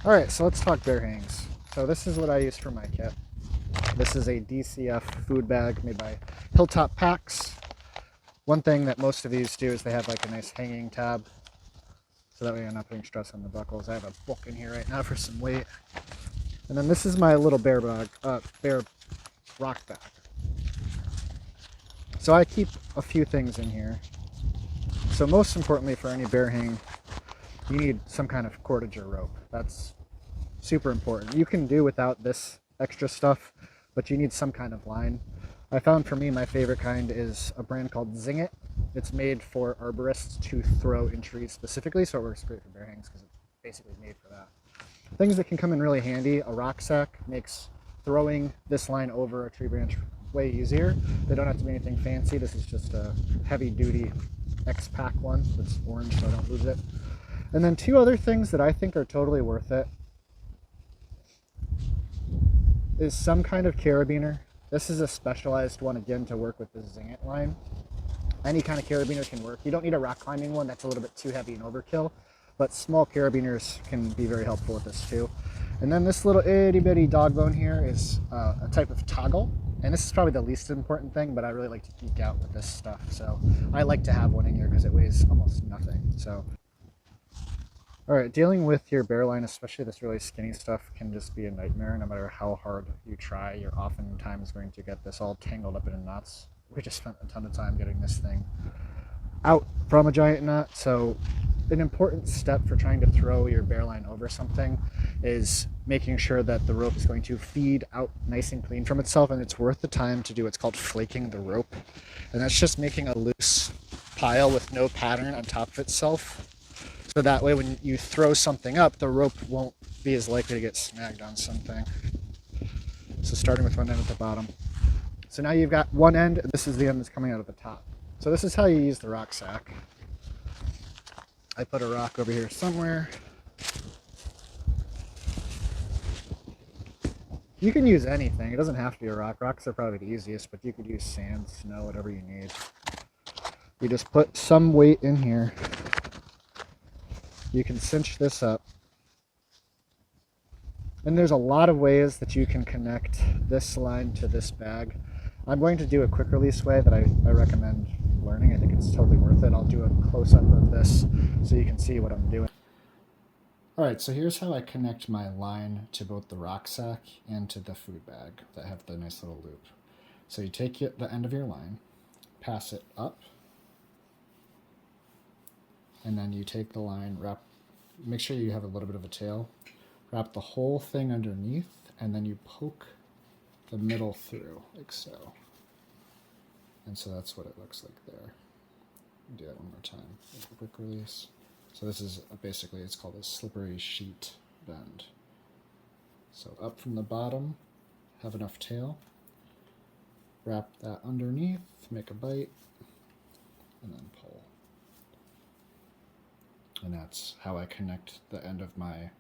All right, so let's talk bear hangs. So this is what I use for my kit. This is a DCF food bag made by Hilltop Packs. One thing that most of these do is they have like a nice hanging tab, so that way you're not putting stress on the buckles. I have a book in here right now for some weight. And then this is my little bear rock bag. So I keep a few things in here. So most importantly for any bear hang, you need some kind of cordage or rope. That's super important. You can do without this extra stuff, but you need some kind of line. I found for me, my favorite kind is a brand called Zing It. It's made for arborists to throw in trees specifically, so it works great for bear hangs because it's basically made for that. Things that can come in really handy, a rock sack makes throwing this line over a tree branch way easier. They don't have to be anything fancy. This is just a heavy duty X-Pack one that's orange so I don't lose it. And then two other things that I think are totally worth it is some kind of carabiner. This is a specialized one, again, to work with the Zing It line. Any kind of carabiner can work. You don't need a rock climbing one. That's a little bit too heavy and overkill, but small carabiners can be very helpful with this too. And then this little itty bitty dog bone here is a type of toggle. And this is probably the least important thing, but I really like to geek out with this stuff. So I like to have one in here because it weighs almost nothing. So, all right, dealing with your bear line, especially this really skinny stuff, can just be a nightmare. No matter how hard you try, you're oftentimes going to get this all tangled up in knots. We just spent a ton of time getting this thing out from a giant knot. So an important step for trying to throw your bear line over something is making sure that the rope is going to feed out nice and clean from itself, and it's worth the time to do what's called flaking the rope. And that's just making a loose pile with no pattern on top of itself. So that way when you throw something up, the rope won't be as likely to get snagged on something. So starting with one end at the bottom. So now you've got one end, and this is the end that's coming out of the top. So this is how you use the rock sack. I put a rock over here somewhere. You can use anything. It doesn't have to be a rock. Rocks are probably the easiest, but you could use sand, snow, whatever you need. You just put some weight in here. You can cinch this up. And there's a lot of ways that you can connect this line to this bag. I'm going to do a quick release way that I recommend learning. I think it's totally worth it. I'll do a close-up of this so you can see what I'm doing. All right, so here's how I connect my line to both the rock sack and to the food bag that have the nice little loop. So you take the end of your line, pass it up, and then you take the line, make sure you have a little bit of a tail, wrap the whole thing underneath, and then you poke the middle through, like so. And so that's what it looks like there. Do that one more time. A quick release. So this is basically, it's called a slippery sheet bend. So up from the bottom, have enough tail, wrap that underneath, make a bite, and then pull. And that's how I connect the end of my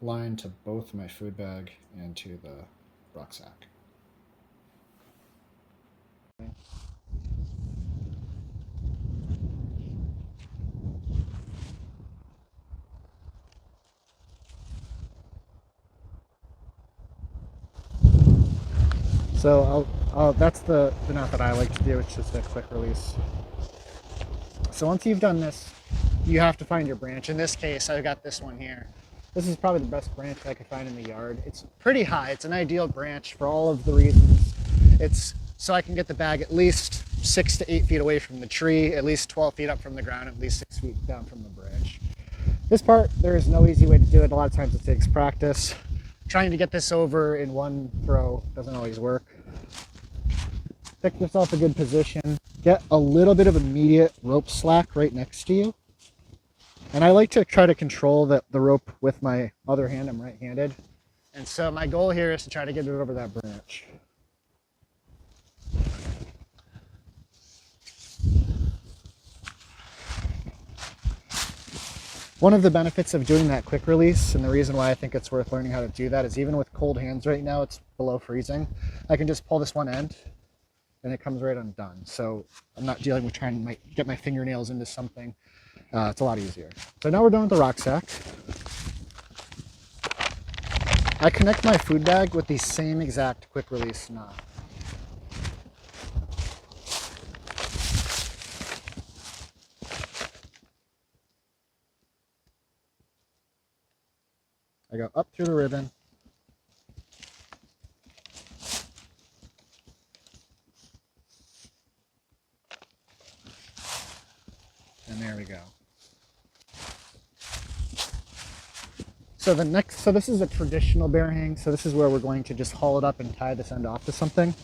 line to both my food bag and to the rucksack. So that's the knot that I like to do. It's just a quick release. So once you've done this, you have to find your branch. In this case, I've got this one here. This is probably the best branch I could find in the yard. It's pretty high. It's an ideal branch for all of the reasons. It's so I can get the bag at least 6 to 8 feet away from the tree, at least 12 feet up from the ground, at least 6 feet down from the branch. This part, there is no easy way to do it. A lot of times it takes practice. Trying to get this over in one throw doesn't always work. Pick yourself a good position. Get a little bit of immediate rope slack right next to you. And I like to try to control the rope with my other hand. I'm right-handed. And so my goal here is to try to get it over that branch. One of the benefits of doing that quick release, and the reason why I think it's worth learning how to do that, is even with cold hands right now, it's below freezing. I can just pull this one end and it comes right undone. So I'm not dealing with trying to get my fingernails into something. It's a lot easier. So now we're done with the rucksack. I connect my food bag with the same exact quick release knot. I go up through the ribbon. And there we go. So this is a traditional bear hang. So this is where we're going to just haul it up and tie this end off to something.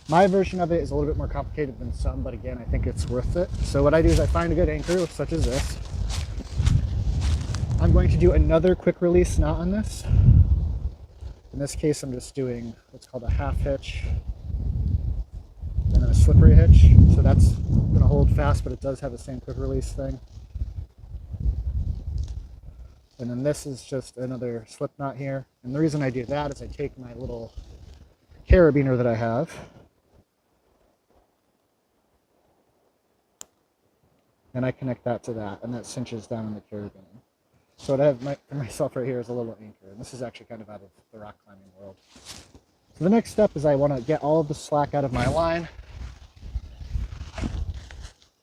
My version of it is a little bit more complicated than some, but again, I think it's worth it. So what I do is I find a good anchor, such as this. I'm going to do another quick release knot on this. In this case, I'm just doing what's called a half hitch and then a slippery hitch. So that's going to hold fast, but it does have the same quick release thing. And then this is just another slip knot here. And the reason I do that is I take my little carabiner that I have and I connect that to that, and that cinches down in the carabiner. So what I have for myself right here is a little anchor, and this is actually kind of out of the rock climbing world. So the next step is I want to get all of the slack out of my line.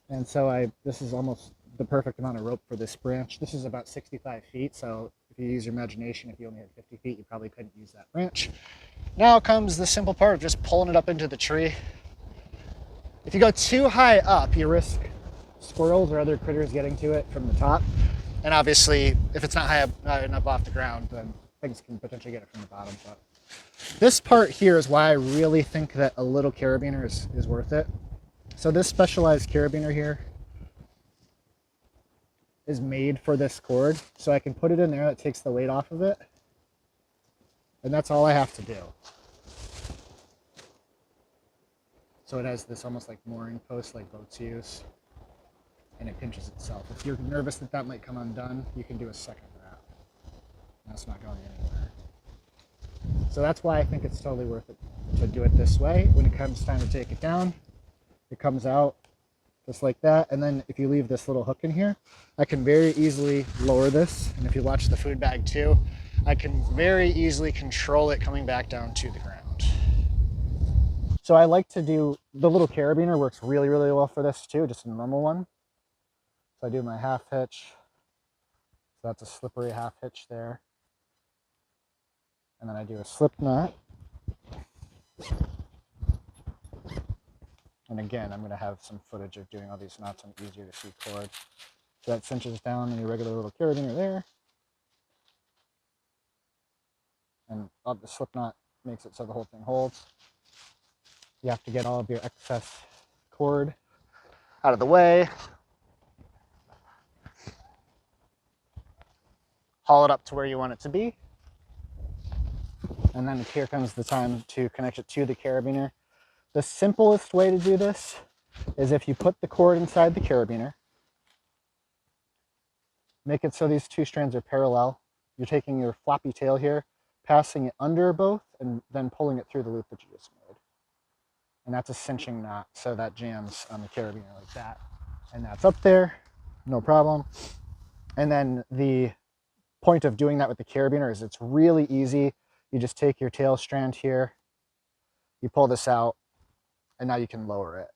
And so this is almost the perfect amount of rope for this branch. This is about 65 feet, so if you use your imagination, if you only had 50 feet, you probably couldn't use that branch. Now comes the simple part of just pulling it up into the tree. If you go too high up, you risk squirrels or other critters getting to it from the top. And obviously, if it's not high enough off the ground, then things can potentially get it from the bottom. But this part here is why I really think that a little carabiner is worth it. So this specialized carabiner here is made for this cord, so I can put it in there. That takes the weight off of it, and that's all I have to do. So it has this almost like mooring post like boats use, and it pinches itself. If you're nervous that that might come undone, you can do a second wrap. That's not going anywhere. So that's why I think it's totally worth it to do it this way. When it comes time to take it down, it comes out just like that. And then if you leave this little hook in here, I can very easily lower this. And if you watch the food bag too, I can very easily control it coming back down to the ground. So I like to do, the little carabiner works really, really well for this too, just a normal one. So I do my half hitch. So that's a slippery half hitch there. And then I do a slip knot. And again, I'm going to have some footage of doing all these knots on easier to see cord. So that cinches down in your regular little carabiner there. And the slip knot makes it so the whole thing holds. You have to get all of your excess cord out of the way. Haul it up to where you want it to be. And then here comes the time to connect it to the carabiner. The simplest way to do this is if you put the cord inside the carabiner, make it so these two strands are parallel. You're taking your floppy tail here, passing it under both, and then pulling it through the loop that you just made. And that's a cinching knot, so that jams on the carabiner like that. And that's up there, no problem. And then the point of doing that with the carabiner is it's really easy. You just take your tail strand here, you pull this out, and now you can lower it.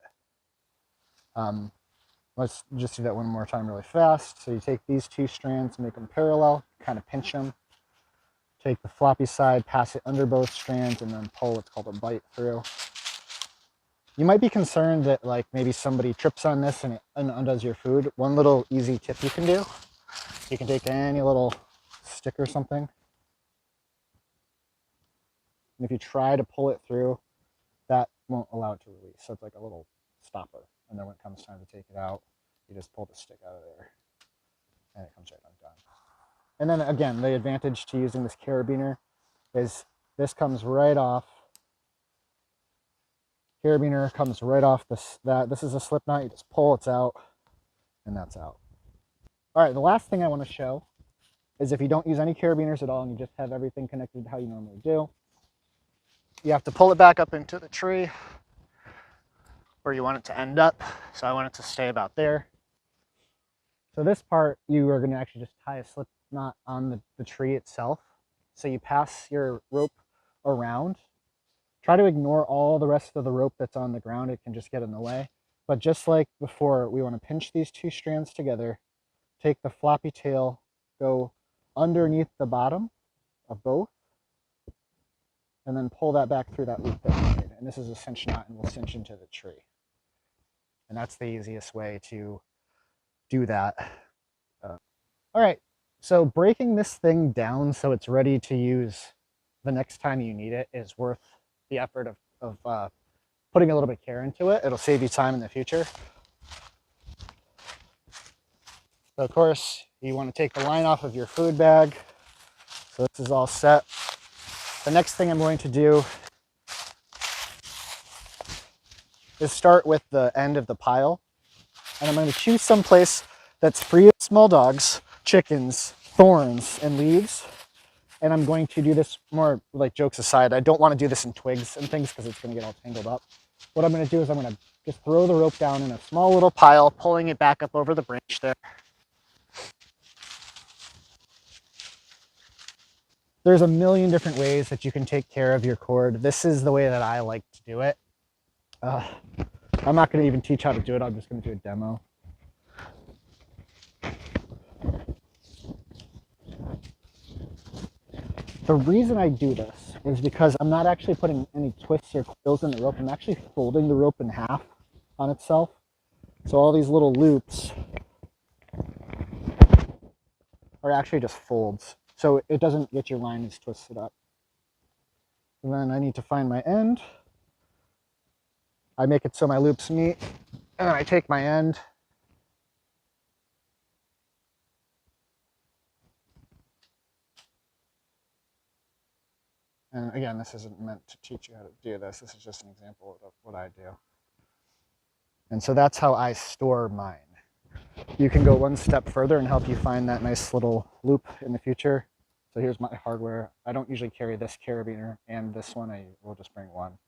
Let's just do that one more time really fast. So you take these two strands, make them parallel, kind of pinch them. Take the floppy side, pass it under both strands, and then pull what's called a bite through. You might be concerned that like maybe somebody trips on this and it undoes your food. One little easy tip you can do, you can take any little stick or something. And if you try to pull it through, that won't allow it to release. So it's like a little stopper. And then when it comes time to take it out, you just pull the stick out of there and it comes right undone. And then again, the advantage to using this carabiner is this comes right off. Carabiner comes right off this is a slip knot. You just pull, it's out, and that's out. All right, the last thing I want to show is if you don't use any carabiners at all and you just have everything connected how you normally do, you have to pull it back up into the tree where you want it to end up. So I want it to stay about there. So this part, you are going to actually just tie a slip knot on the tree itself. So you pass your rope around. Try to ignore all the rest of the rope that's on the ground. It can just get in the way. But just like before, we want to pinch these two strands together, take the floppy tail, go underneath the bottom of both, and then pull that back through that loop that we made. And this is a cinch knot, and we'll cinch into the tree. And that's the easiest way to do that. All right, so breaking this thing down so it's ready to use the next time you need it is worth the effort of putting a little bit of care into it. It'll save you time in the future. So of course, you want to take the line off of your food bag. So this is all set. The next thing I'm going to do is start with the end of the pile. And I'm going to choose some place that's free of small dogs, chickens, thorns, and leaves. And I'm going to do this more like jokes aside. I don't want to do this in twigs and things because it's going to get all tangled up. What I'm going to do is I'm going to just throw the rope down in a small little pile, pulling it back up over the branch there. There's a million different ways that you can take care of your cord. This is the way that I like to do it. I'm not going to even teach how to do it. I'm just going to do a demo. The reason I do this is because I'm not actually putting any twists or coils in the rope. I'm actually folding the rope in half on itself. So all these little loops are actually just folds. So it doesn't get your lines twisted up. And then I need to find my end. I make it so my loops meet, and then I take my end. And again, this isn't meant to teach you how to do this. This is just an example of what I do. And so that's how I store mine. You can go one step further and help you find that nice little loop in the future. So here's my hardware. I don't usually carry this carabiner and this one. I will just bring one.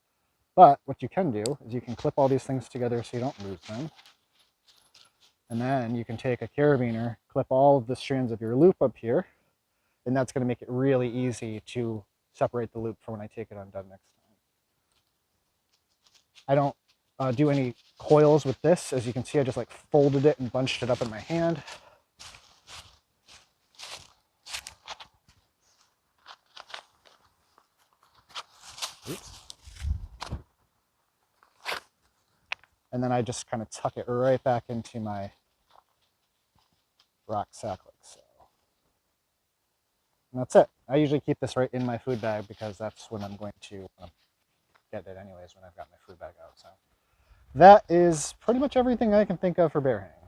But what you can do is you can clip all these things together so you don't lose them. And then you can take a carabiner, clip all of the strands of your loop up here, and that's going to make it really easy to separate the loop for when I take it undone next time. I don't do any coils with this. As you can see, I just like folded it and bunched it up in my hand. Oops. And then I just kind of tuck it right back into my rucksack like so. And that's it. I usually keep this right in my food bag because that's when I'm going to get it anyways when I've got my food bag out. So that is pretty much everything I can think of for bear hangings.